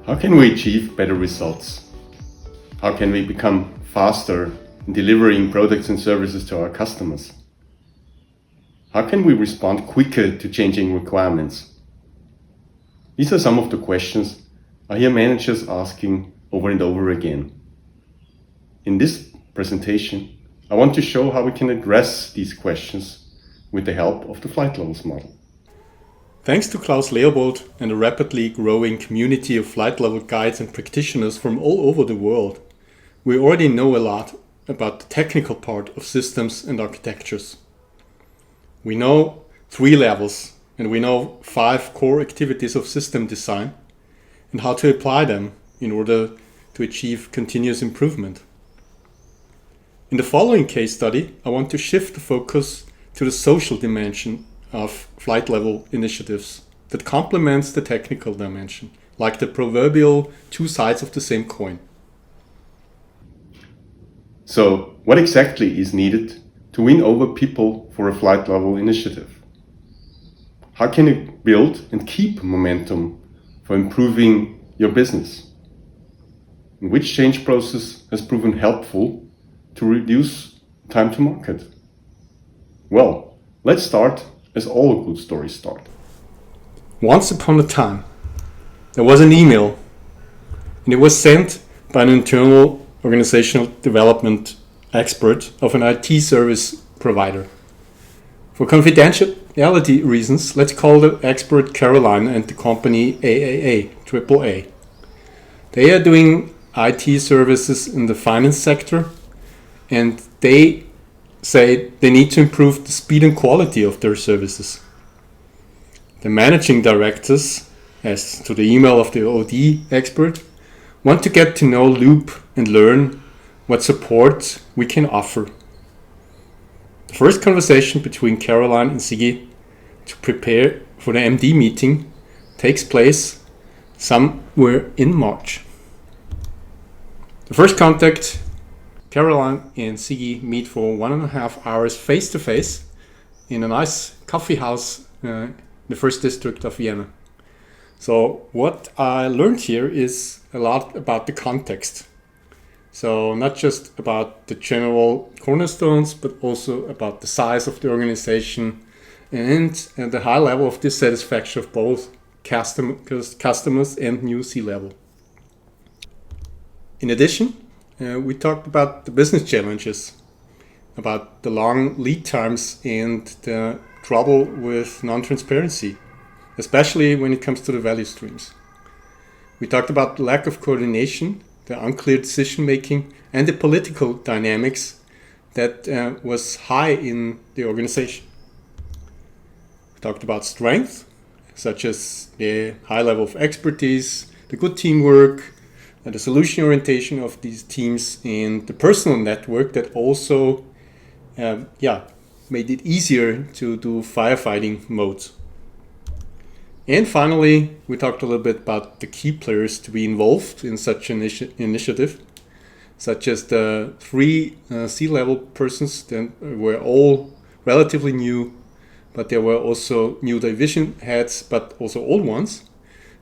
How can we achieve better results? How can we become faster in delivering products and services to our customers? How can we respond quicker to changing requirements? These are some of the questions I hear managers asking over and over again. In this presentation, I want to show how we can address these questions with the help of the flight levels model. Thanks to Klaus Leopold and a rapidly growing community of flight level guides and practitioners from all over the world, we already know a lot about the technical part of systems and architectures. We know 3 levels and we know 5 core activities of system design and how to apply them in order to achieve continuous improvement. In the following case study, I want to shift the focus to the social dimension of flight level initiatives that complements the technical dimension, like the proverbial 2 sides of the same coin. So, what exactly is needed to win over people for a flight level initiative? How can you build and keep momentum for improving your business? And which change process has proven helpful to reduce time to market? Well, let's start as all good stories start. Once upon a time, there was an email, and it was sent by an internal organizational development expert of an IT service provider. For confidentiality reasons, let's call the expert Caroline and the company AAA. They are doing IT services in the finance sector, and they say they need to improve the speed and quality of their services. The managing directors, as to the email of the OD expert, want to get to know Loop and learn what support we can offer. The first conversation between Caroline and Sigi to prepare for the MD meeting takes place somewhere in March. The first contact, Caroline and Sigi meet for 1.5 hours face-to-face in a nice coffee house in the first district of Vienna. So what I learned here is a lot about the context. So not just about the general cornerstones, but also about the size of the organization and the high level of dissatisfaction of both customers and new C-level. In addition, we talked about the business challenges, about the long lead times and the trouble with non-transparency, especially when it comes to the value streams. We talked about the lack of coordination, the unclear decision-making, and the political dynamics that was high in the organization. We talked about strength, such as the high level of expertise, the good teamwork, and the solution orientation of these teams, and the personal network that also made it easier to do firefighting modes. And finally, we talked a little bit about the key players to be involved in such an initiative, such as the 3 C-level persons that were all relatively new, but there were also new division heads, but also old ones.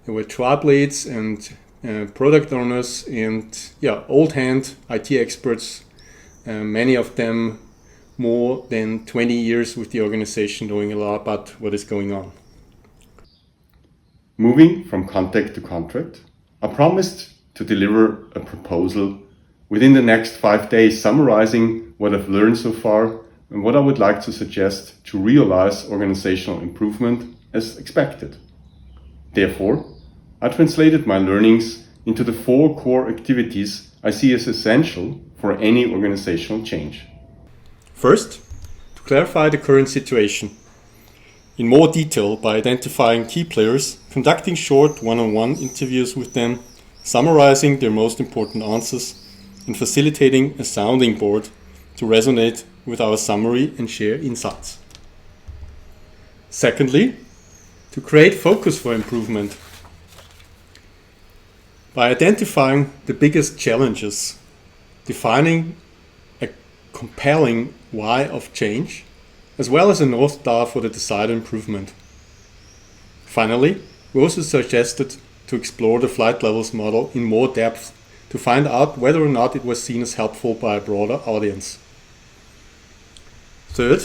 There were tribe leads and product owners and old hand IT experts, many of them more than 20 years with the organization, knowing a lot about what is going on. Moving from contact to contract, I promised to deliver a proposal within the next 5 days, summarizing what I've learned so far and what I would like to suggest to realize organizational improvement as expected. Therefore, I translated my learnings into the 4 core activities I see as essential for any organizational change. First, to clarify the current situation in more detail by identifying key players, conducting short one-on-one interviews with them, summarizing their most important answers, and facilitating a sounding board to resonate with our summary and share insights. Secondly, to create focus for improvement. By identifying the biggest challenges, defining a compelling why of change, as well as a North Star for the desired improvement. Finally, we also suggested to explore the flight levels model in more depth to find out whether or not it was seen as helpful by a broader audience. Third,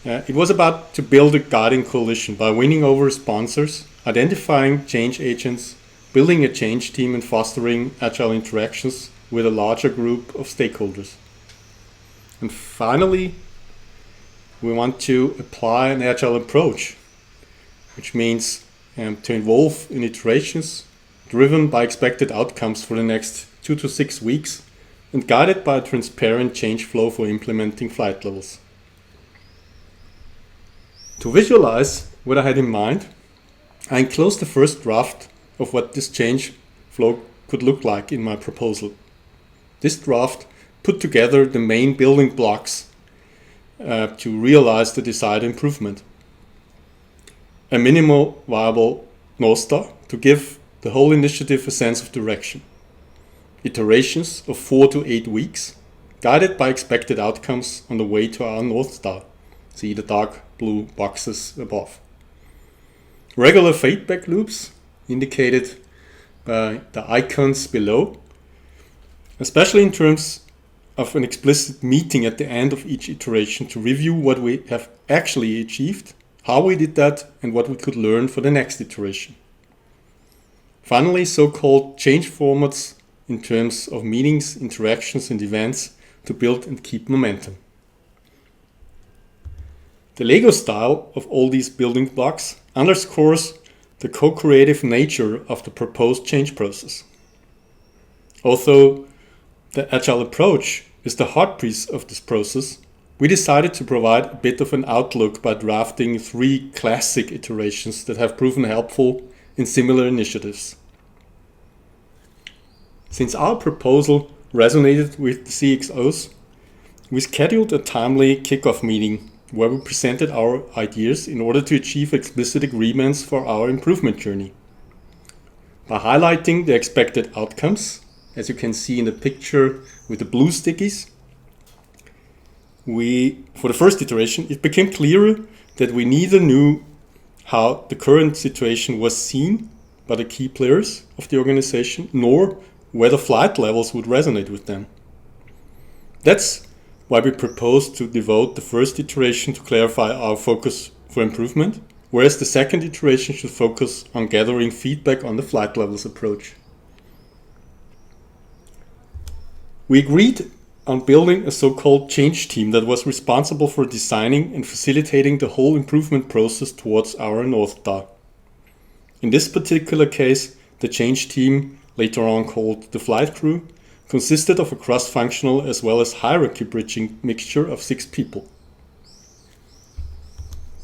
it was about to build a guiding coalition by winning over sponsors, identifying change agents, building a change team, and fostering agile interactions with a larger group of stakeholders. And finally, we want to apply an agile approach, which means to involve in iterations driven by expected outcomes for the next 2 to 6 weeks and guided by a transparent change flow for implementing flight levels. To visualize what I had in mind, I enclosed the first draft of what this change flow could look like in my proposal. This draft put together the main building blocks to realize the desired improvement. A minimal viable North Star to give the whole initiative a sense of direction. Iterations of 4 to 8 weeks, guided by expected outcomes on the way to our North Star. See the dark blue boxes above. Regular feedback loops, indicated by the icons below, especially in terms of an explicit meeting at the end of each iteration to review what we have actually achieved, how we did that, and what we could learn for the next iteration. Finally, so-called change formats in terms of meetings, interactions, and events to build and keep momentum. The Lego style of all these building blocks underscores the co-creative nature of the proposed change process. Although the agile approach is the heartpiece of this process, we decided to provide a bit of an outlook by drafting 3 classic iterations that have proven helpful in similar initiatives. Since our proposal resonated with the CXOs, we scheduled a timely kickoff meeting where we presented our ideas in order to achieve explicit agreements for our improvement journey. By highlighting the expected outcomes, as you can see in the picture with the blue stickies, for the first iteration, it became clearer that we neither knew how the current situation was seen by the key players of the organization, nor whether flight levels would resonate with them. That's why we proposed to devote the first iteration to clarify our focus for improvement, whereas the second iteration should focus on gathering feedback on the flight levels approach. We agreed on building a so-called change team that was responsible for designing and facilitating the whole improvement process towards our North Star. In this particular case, the change team, later on called the flight crew, consisted of a cross-functional as well as hierarchy-bridging mixture of 6 people.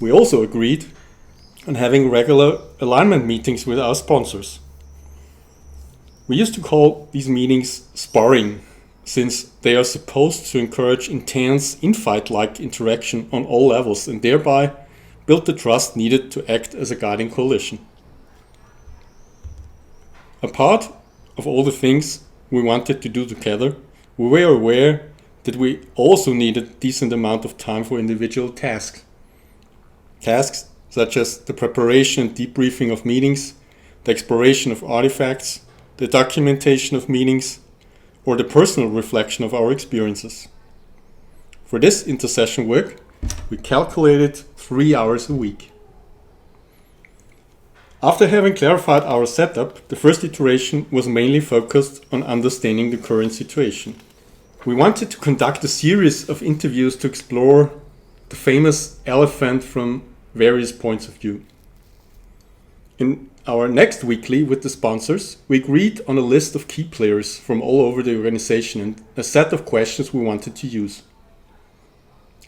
We also agreed on having regular alignment meetings with our sponsors. We used to call these meetings sparring, since they are supposed to encourage intense infight-like interaction on all levels and thereby build the trust needed to act as a guiding coalition. A part of all the things we wanted to do together, we were aware that we also needed a decent amount of time for individual tasks. Tasks such as the preparation and debriefing of meetings, the exploration of artifacts, the documentation of meetings, or the personal reflection of our experiences. For this intersession work, we calculated 3 hours a week. After having clarified our setup, the first iteration was mainly focused on understanding the current situation. We wanted to conduct a series of interviews to explore the famous elephant from various points of view. In our next weekly with the sponsors, we agreed on a list of key players from all over the organization and a set of questions we wanted to use.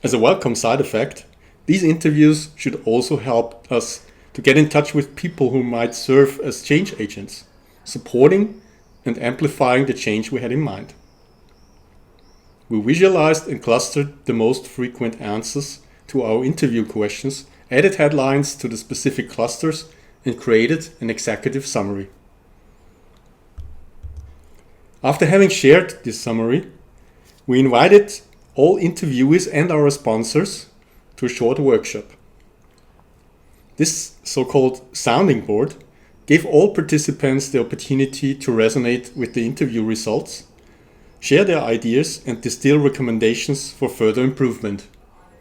As a welcome side effect, these interviews should also help us to get in touch with people who might serve as change agents, supporting and amplifying the change we had in mind. We visualized and clustered the most frequent answers to our interview questions, added headlines to the specific clusters, and created an executive summary. After having shared this summary, we invited all interviewees and our sponsors to a short workshop. This so-called sounding board gave all participants the opportunity to resonate with the interview results, share their ideas, and distill recommendations for further improvement,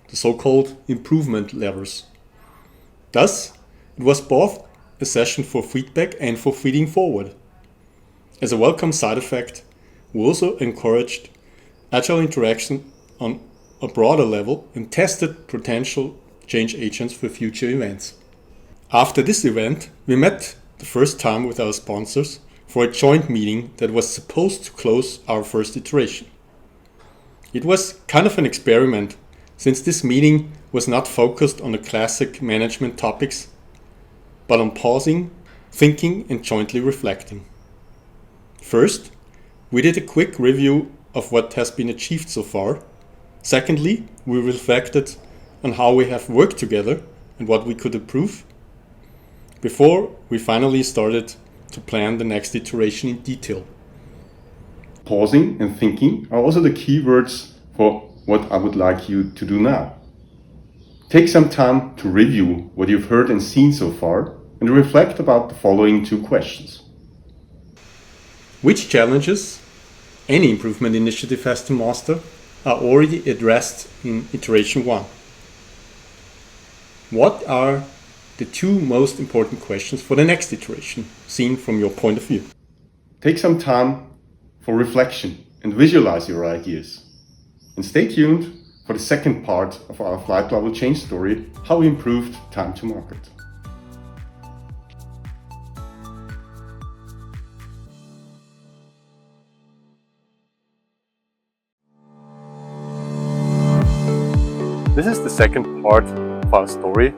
the so-called improvement levers. Thus, it was both a session for feedback and for feeding forward. As a welcome side effect, we also encouraged agile interaction on a broader level and tested potential change agents for future events. After this event, we met the first time with our sponsors for a joint meeting that was supposed to close our first iteration. It was kind of an experiment, since this meeting was not focused on the classic management topics, but on pausing, thinking, and jointly reflecting. First, we did a quick review of what has been achieved so far. Secondly, we reflected on how we have worked together and what we could improve, before we finally started to plan the next iteration in detail. Pausing and thinking are also the keywords for what I would like you to do now. Take some time to review what you've heard and seen so far and reflect about the following 2 questions. Which challenges any improvement initiative has to master are already addressed in iteration 1? What are the 2 most important questions for the next iteration, seen from your point of view? Take some time for reflection and visualize your ideas. And stay tuned for the second part of our flight level change story, how we improved time to market. This is the second part of our story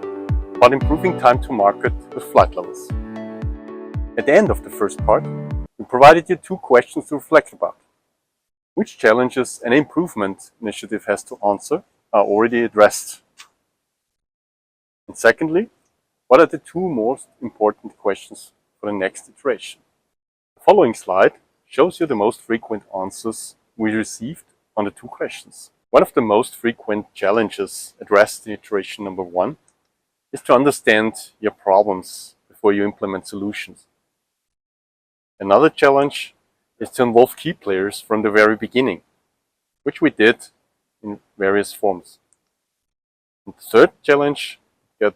about improving time to market with flight levels. At the end of the first part, we provided you 2 questions to reflect about. Which challenges an improvement initiative has to answer are already addressed? And secondly, what are the 2 most important questions for the next iteration? The following slide shows you the most frequent answers we received on the 2 questions. One of the most frequent challenges addressed in iteration number 1 is to understand your problems before you implement solutions. Another challenge is to involve key players from the very beginning, which we did in various forms. And the third challenge that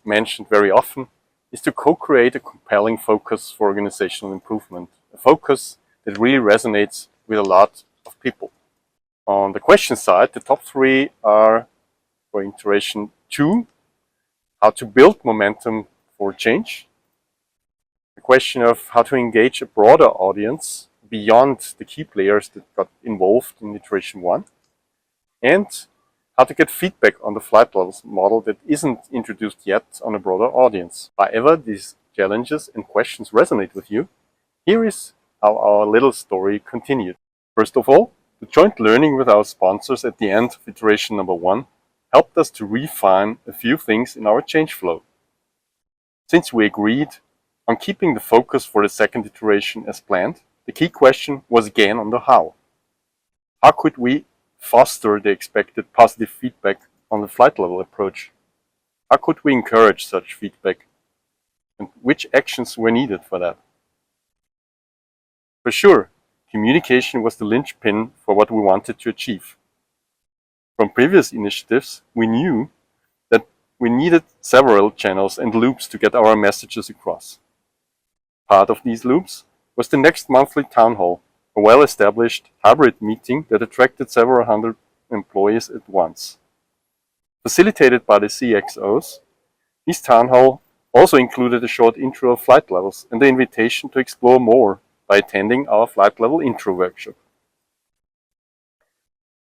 mentioned very often is to co-create a compelling focus for organizational improvement, a focus that really resonates with a lot of people. On the question side, the top 3 are for iteration 2, how to build momentum for change, the question of how to engage a broader audience beyond the key players that got involved in iteration 1, and how to get feedback on the flight levels model that isn't introduced yet on a broader audience. However, these challenges and questions resonate with you, here is how our little story continued. First of all, the joint learning with our sponsors at the end of iteration number 1 helped us to refine a few things in our change flow. Since we agreed on keeping the focus for the second iteration as planned, the key question was again on the how. How could we foster the expected positive feedback on the flight level approach? How could we encourage such feedback? And which actions were needed for that? For sure, communication was the linchpin for what we wanted to achieve. From previous initiatives, we knew that we needed several channels and loops to get our messages across. Part of these loops was the next monthly town hall, a well-established hybrid meeting that attracted several hundred employees at once. Facilitated by the CXOs, this town hall also included a short intro of flight levels and the invitation to explore more by attending our flight level intro workshop.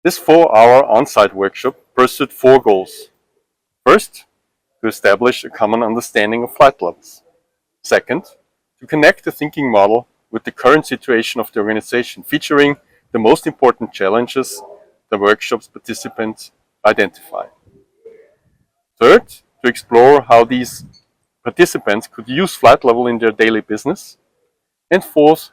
This 4-hour on-site workshop pursued 4 goals. First, to establish a common understanding of flight levels. Second, to connect the thinking model with the current situation of the organization, featuring the most important challenges the workshop's participants identify. Third, to explore how these participants could use flight level in their daily business. And fourth,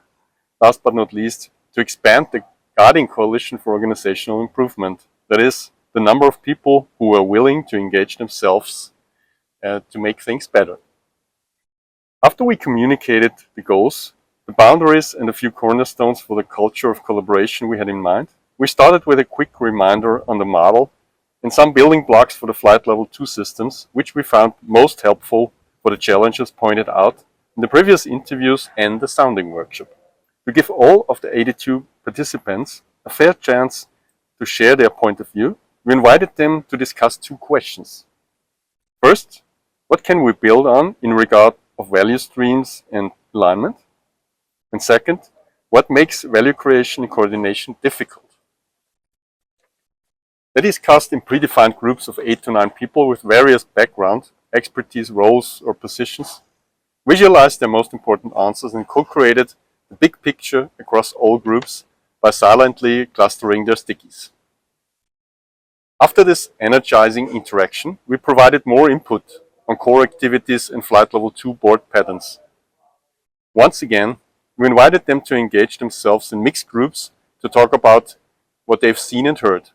last but not least, to expand the guiding coalition for organizational improvement. That is, the number of people who are willing to engage themselves to make things better. After we communicated the goals, the boundaries, and a few cornerstones for the culture of collaboration we had in mind, we started with a quick reminder on the model and some building blocks for the flight level 2 systems, which we found most helpful for the challenges pointed out in the previous interviews and the sounding workshop. To give all of the 82 participants a fair chance to share their point of view, we invited them to discuss two questions. First, what can we build on in regard of value streams and alignment? And second, what makes value creation and coordination difficult? They discussed in predefined groups of 8 to 9 people with various background, expertise, roles, or positions, visualized their most important answers, and co-created the big picture across all groups by silently clustering their stickies. After this energizing interaction, we provided more input on core activities and flight level 2 board patterns. Once again, we invited them to engage themselves in mixed groups to talk about what they've seen and heard.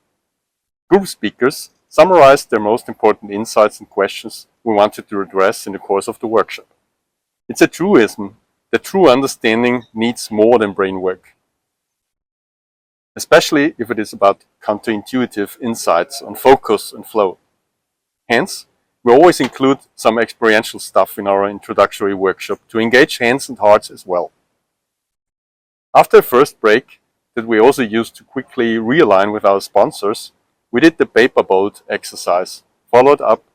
Group speakers summarized their most important insights and questions we wanted to address in the course of the workshop. It's a truism that true understanding needs more than brain work, especially if it is about counterintuitive insights on focus and flow. Hence, we always include some experiential stuff in our introductory workshop to engage hands and hearts as well. After a first break that we also used to quickly realign with our sponsors, we did the paper boat exercise, followed up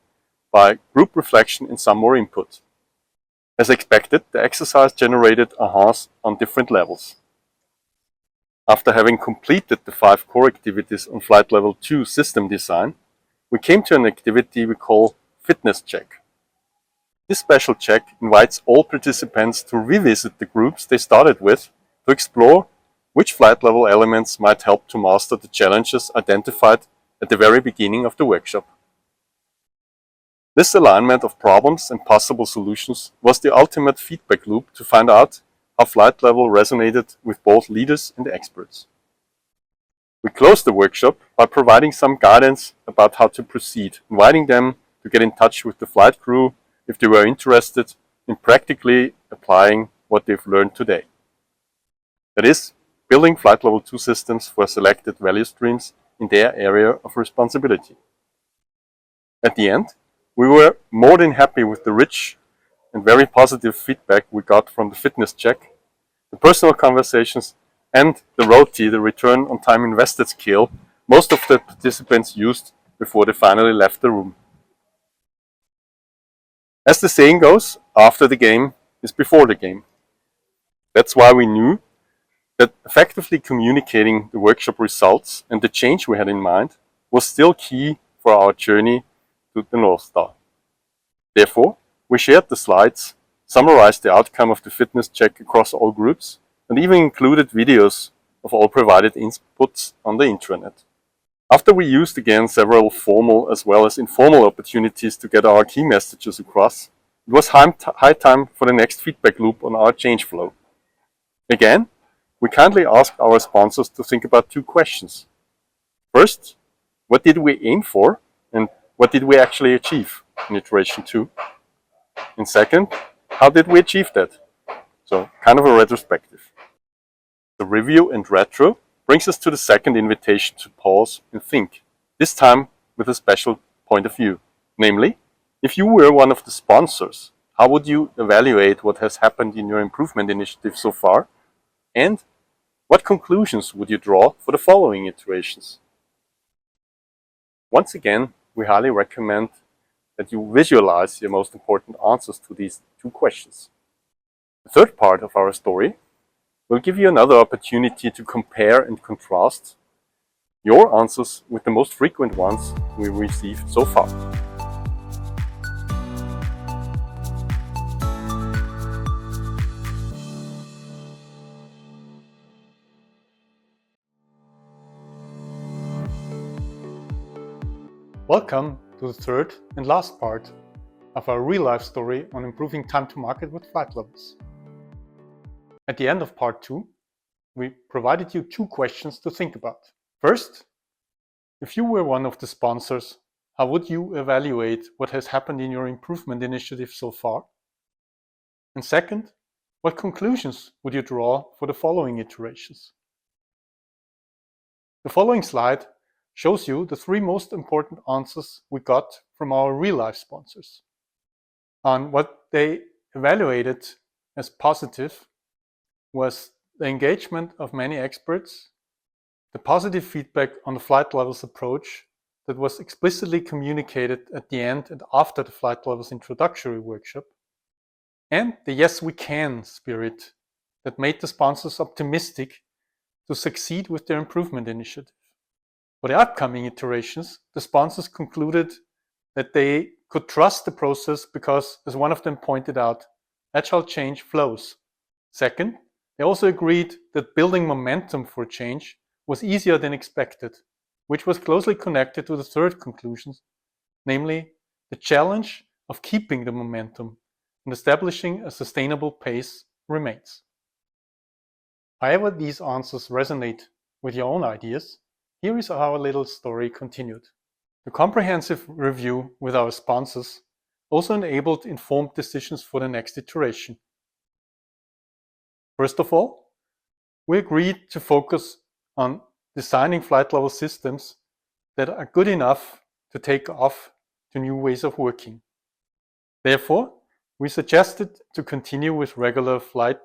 by group reflection and some more input. As expected, the exercise generated ahas on different levels. After having completed the 5 core activities on flight level 2 system design, we came to an activity we call fitness check. This special check invites all participants to revisit the groups they started with to explore which flight level elements might help to master the challenges identified at the very beginning of the workshop. This alignment of problems and possible solutions was the ultimate feedback loop to find out how flight level resonated with both leaders and experts. We closed the workshop by providing some guidance about how to proceed, inviting them to get in touch with the flight crew if they were interested in practically applying what they've learned today. That is, building flight level 2 systems for selected value streams in their area of responsibility. At the end, we were more than happy with the rich and very positive feedback we got from the fitness check, the personal conversations, and the ROTI, the return on time invested scale, most of the participants used before they finally left the room. As the saying goes, after the game is before the game. That's why we knew that effectively communicating the workshop results and the change we had in mind was still key for our journey to the North Star. Therefore, we shared the slides, summarized the outcome of the fitness check across all groups, and even included videos of all provided inputs on the intranet. After we used again several formal as well as informal opportunities to get our key messages across, it was high time for the next feedback loop on our change flow. Again, we kindly asked our sponsors to think about 2 questions. First, what did we aim for, and what did we actually achieve in iteration 2? And second, how did we achieve that? So, kind of a retrospective. The review and retro brings us to the second invitation to pause and think, this time with a special point of view. Namely, if you were one of the sponsors, how would you evaluate what has happened in your improvement initiative so far? And what conclusions would you draw for the following iterations? Once again, we highly recommend that you visualize your most important answers to these 2 questions. The third part of our story will give you another opportunity to compare and contrast your answers with the most frequent ones we received so far. Welcome to the third and last part of our real-life story on improving time to market with flight levels. At the end of part 2, we provided you 2 questions to think about. First, if you were one of the sponsors, how would you evaluate what has happened in your improvement initiative so far? And second, what conclusions would you draw for the following iterations? The following slide shows you the 3 most important answers we got from our real-life sponsors on what they evaluated as positive was the engagement of many experts, the positive feedback on the flight levels approach that was explicitly communicated at the end and after the flight levels introductory workshop, and the yes we can spirit that made the sponsors optimistic to succeed with their improvement initiative. For the upcoming iterations, the sponsors concluded that they could trust the process because, as one of them pointed out, agile change flows. Second, they also agreed that building momentum for change was easier than expected, which was closely connected to the third conclusion, namely the challenge of keeping the momentum and establishing a sustainable pace remains. However these answers resonate with your own ideas, here is how our little story continued. The comprehensive review with our sponsors also enabled informed decisions for the next iteration. First of all, we agreed to focus on designing flight level systems that are good enough to take off to new ways of working. Therefore, we suggested to continue with regular flight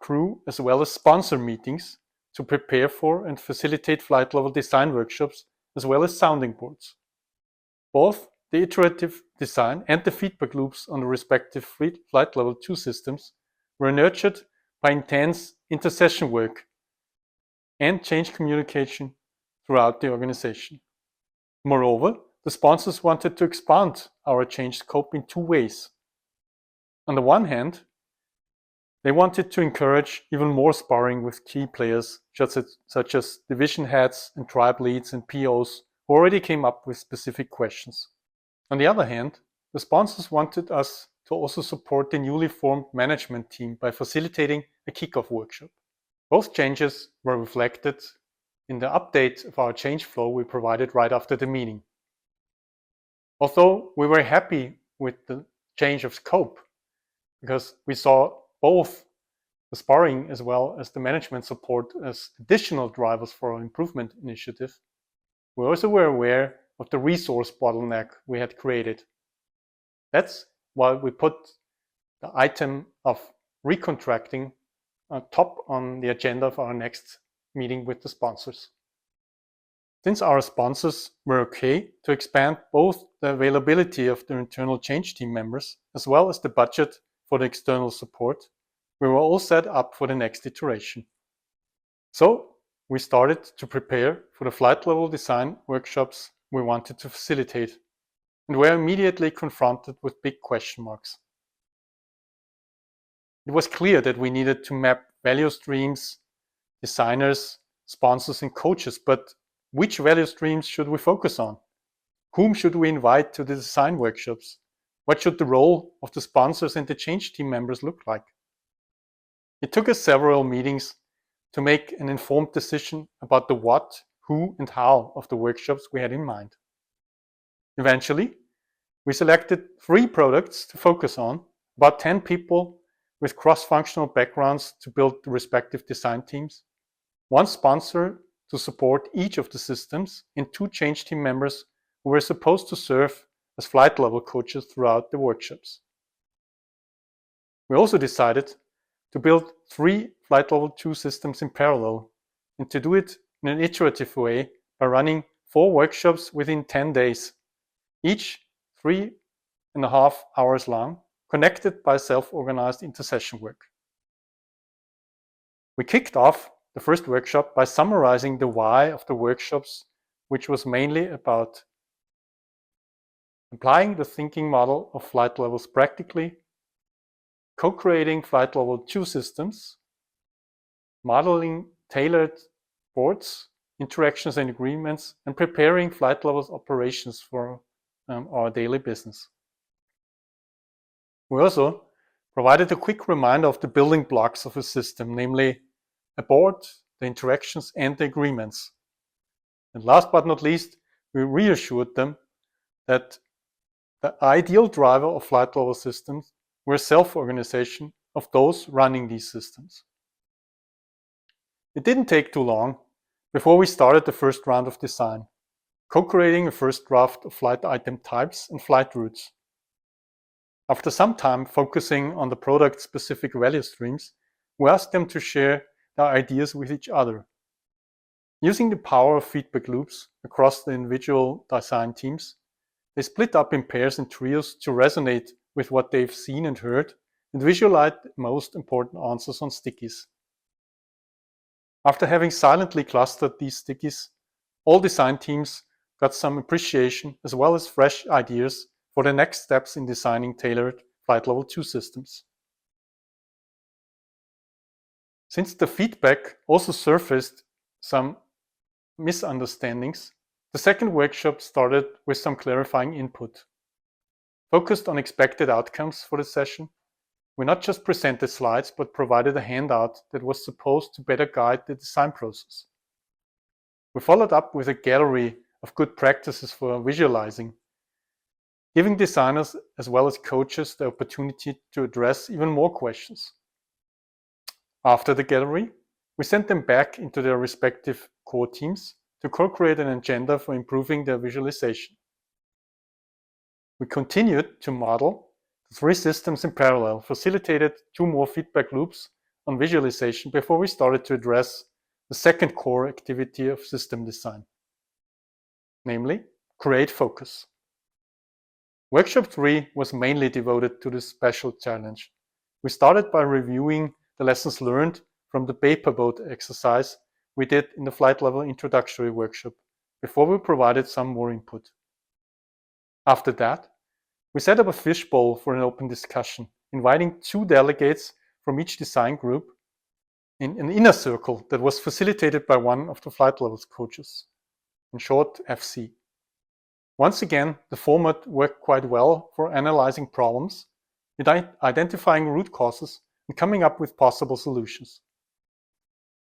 crew as well as sponsor meetings to prepare for and facilitate flight level design workshops as well as sounding boards. Both the iterative design and the feedback loops on the respective flight level 2 systems were nurtured by intense intersession work and change communication throughout the organization. Moreover, the sponsors wanted to expand our change scope in 2 ways. On the one hand, they wanted to encourage even more sparring with key players such as division heads and tribe leads and POs who already came up with specific questions. On the other hand, the sponsors wanted us to also support the newly formed management team by facilitating a kickoff workshop. Both changes were reflected in the update of our change flow we provided right after the meeting. Although we were happy with the change of scope, because we saw both the sparring as well as the management support as additional drivers for our improvement initiative, we also were aware of the resource bottleneck we had created. That's why we put the item of recontracting top on the agenda of our next meeting with the sponsors. Since our sponsors were okay to expand both the availability of their internal change team members as well as the budget for the external support, we were all set up for the next iteration. So we started to prepare for the flight level design workshops we wanted to facilitate and were immediately confronted with big question marks. It was clear that we needed to map value streams, designers, sponsors, and coaches, but which value streams should we focus on? Whom should we invite to the design workshops? What should the role of the sponsors and the change team members look like? It took us several meetings to make an informed decision about the what, who, and how of the workshops we had in mind. Eventually, we selected 3 products to focus on, about 10 people with cross-functional backgrounds to build the respective design teams, 1 sponsor to support each of the systems, and 2 change team members who were supposed to serve as flight level coaches throughout the workshops. We also decided to build 3 flight level 2 systems in parallel and to do it in an iterative way by running 4 workshops within 10 days, each 3.5 hours long, connected by self-organized intersession work. We kicked off the first workshop by summarizing the why of the workshops, which was mainly about applying the thinking model of flight levels practically, co-creating flight level 2 systems, modeling tailored boards, interactions and agreements, and preparing flight levels operations for our daily business. We also provided a quick reminder of the building blocks of a system, namely a board, the interactions, and the agreements. And last but not least, we reassured them that the ideal driver of flight level systems were self-organization of those running these systems. It didn't take too long before we started the first round of design, co-creating a first draft of flight item types and flight routes. After some time focusing on the product-specific value streams, we asked them to share their ideas with each other. Using the power of feedback loops across the individual design teams, they split up in pairs and trios to resonate with what they've seen and heard and visualize the most important answers on stickies. After having silently clustered these stickies, all design teams got some appreciation as well as fresh ideas for the next steps in designing tailored Flight Level 2 systems. Since the feedback also surfaced some misunderstandings, the second workshop started with some clarifying input. Focused on expected outcomes for the session, we not just presented slides but provided a handout that was supposed to better guide the design process. We followed up with a gallery of good practices for visualizing, giving designers as well as coaches the opportunity to address even more questions. After the gallery, we sent them back into their respective core teams to co-create an agenda for improving their visualization. We continued to model the 3 systems in parallel, facilitated 2 more feedback loops on visualization before we started to address the second core activity of system design, namely, create focus. Workshop 3 was mainly devoted to this special challenge. We started by reviewing the lessons learned from the paper boat exercise we did in the flight level introductory workshop before we provided some more input. After that, we set up a fishbowl for an open discussion, inviting 2 delegates from each design group in an inner circle that was facilitated by one of the flight levels coaches, in short FC. Once again, the format worked quite well for analyzing problems, identifying root causes, and coming up with possible solutions.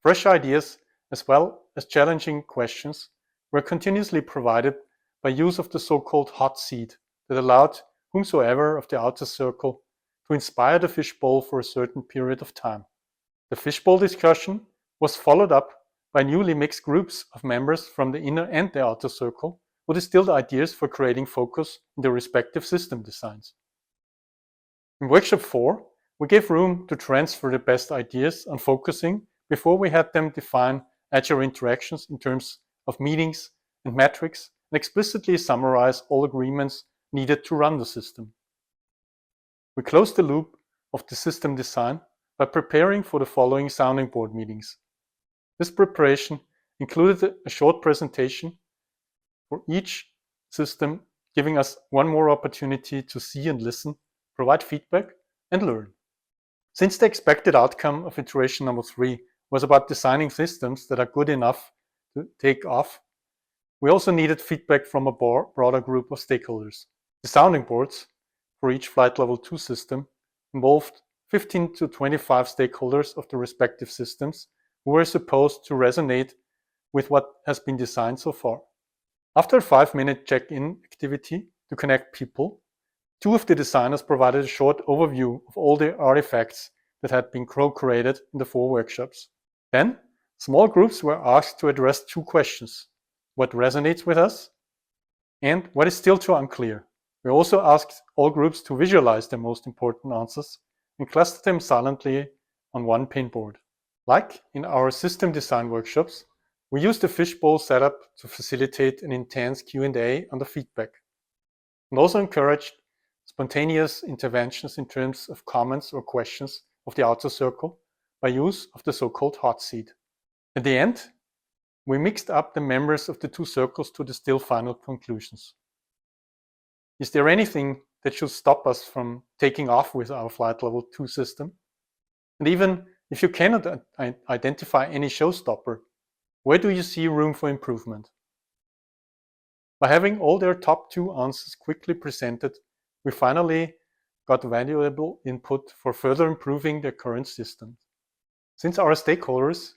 Fresh ideas as well as challenging questions were continuously provided by use of the so-called hot seat that allowed whomsoever of the outer circle to inspire the fishbowl for a certain period of time. The fishbowl discussion was followed up by newly mixed groups of members from the inner and the outer circle who distilled ideas for creating focus in their respective system designs. In workshop 4, we gave room to transfer the best ideas on focusing before we had them define agile interactions in terms of meetings and metrics and explicitly summarize all agreements needed to run the system. We closed the loop of the system design by preparing for the following sounding board meetings. This preparation included a short presentation for each system, giving us one more opportunity to see and listen, provide feedback, and learn. Since the expected outcome of iteration number 3 was about designing systems that are good enough to take off, we also needed feedback from a broader group of stakeholders. The sounding boards for each Flight Level 2 system involved 15 to 25 stakeholders of the respective systems who were supposed to resonate with what has been designed so far. After a 5-minute check-in activity to connect people, 2 of the designers provided a short overview of all the artifacts that had been co-created in the 4 workshops. Then, small groups were asked to address 2 questions: what resonates with us and what is still too unclear. We also asked all groups to visualize their most important answers and cluster them silently on one pinboard. Like in our system design workshops, we used a fishbowl setup to facilitate an intense Q&A on the feedback, and also encouraged spontaneous interventions in terms of comments or questions of the outer circle by use of the so-called hot seat. At the end, we mixed up the members of the 2 circles to distill final conclusions. Is there anything that should stop us from taking off with our Flight Level 2 system? And even if you cannot identify any showstopper, where do you see room for improvement? By having all their top 2 answers quickly presented, we finally got valuable input for further improving their current system. Since our stakeholders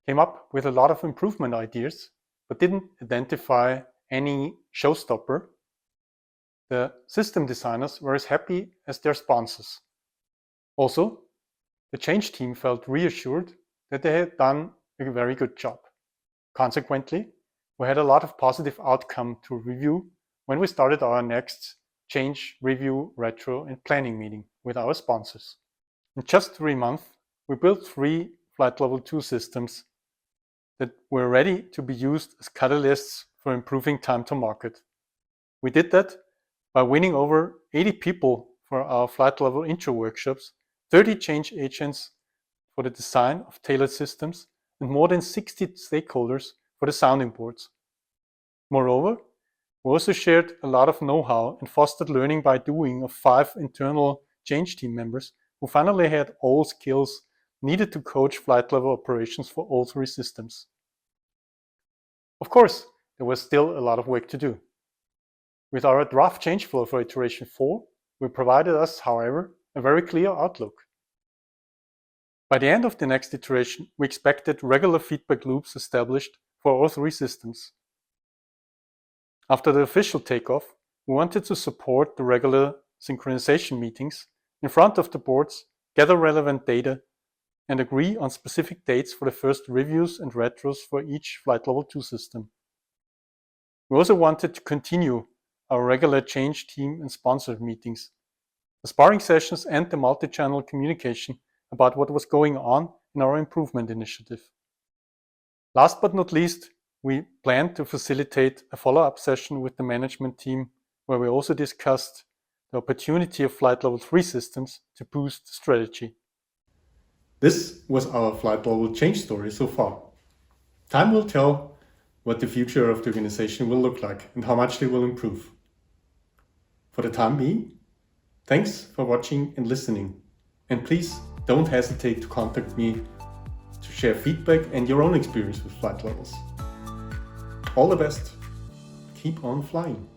came up with a lot of improvement ideas, but didn't identify any showstopper, the system designers were as happy as their sponsors. Also, the change team felt reassured that they had done a very good job. Consequently, we had a lot of positive outcome to review when we started our next change, review, retro, and planning meeting with our sponsors. In just 3 months, we built 3 Flight Level 2 systems that were ready to be used as catalysts for improving time to market. We did that by winning over 80 people for our Flight Level intro workshops, 30 change agents for the design of tailored systems, and more than 60 stakeholders for the sounding boards. Moreover, we also shared a lot of know-how and fostered learning by doing of 5 internal change team members who finally had all skills needed to coach flight level operations for all 3 systems. Of course, there was still a lot of work to do. With our draft change flow for iteration 4, we provided us, however, a very clear outlook. By the end of the next iteration, we expected regular feedback loops established for all 3 systems. After the official takeoff, we wanted to support the regular synchronization meetings in front of the boards, gather relevant data, and agree on specific dates for the first reviews and retros for each Flight Level 2 system. We also wanted to continue our regular change team and sponsor meetings, the sparring sessions, and the multi-channel communication about what was going on in our improvement initiative. Last but not least, we planned to facilitate a follow-up session with the management team where we also discussed the opportunity of Flight Level 3 systems to boost strategy. This was our Flight Level change story so far. Time will tell what the future of the organization will look like and how much they will improve. For the time being, thanks for watching and listening. And please don't hesitate to contact me to share feedback and your own experience with flight levels. All the best. Keep on flying.